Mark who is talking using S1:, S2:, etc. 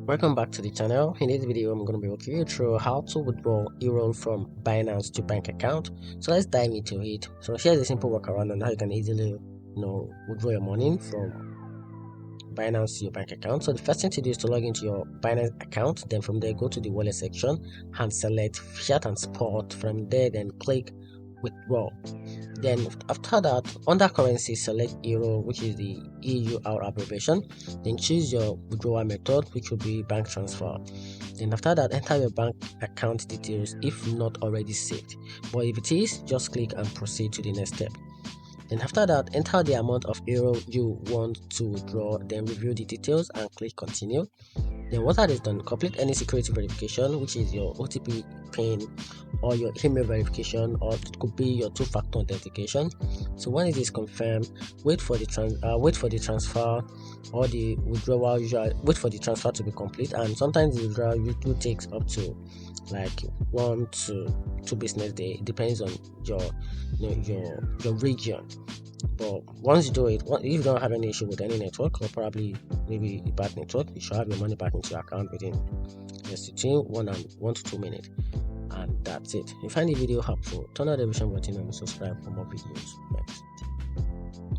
S1: Welcome back to the channel. In this video, I'm going to be walking you through how to withdraw euro from Binance to bank account. So let's dive into it. So here's a simple workaround on how you can easily, withdraw your money from Binance to your bank account. So the first thing to do is to log into your Binance account. Then from there, go to the wallet section and select fiat and spot. From there, then click withdraw. Then after that, under currency, select euro, which is the EUR abbreviation. Then choose your withdrawal method, which will be bank transfer. Then after that, enter your bank account details if not already saved, but if it is, just click and proceed to the next step. Then after that, enter the amount of euro you want to withdraw, then review the details and click continue. Then once that is done, complete any security verification, which is your OTP PIN or your email verification, or it could be your two-factor authentication. So when it is confirmed, wait for the transfer or the withdrawal. Usually wait for the transfer to be complete, and sometimes the withdrawal usually takes up to like 1 to 2 business days. It depends on your region. But once you do it, if you don't have any issue with any network, or probably maybe a bad network, you should have your money back into your account within just between 1 to 2 minutes. And that's it. If you find the video helpful, turn on the notification button and subscribe for more videos. Thanks.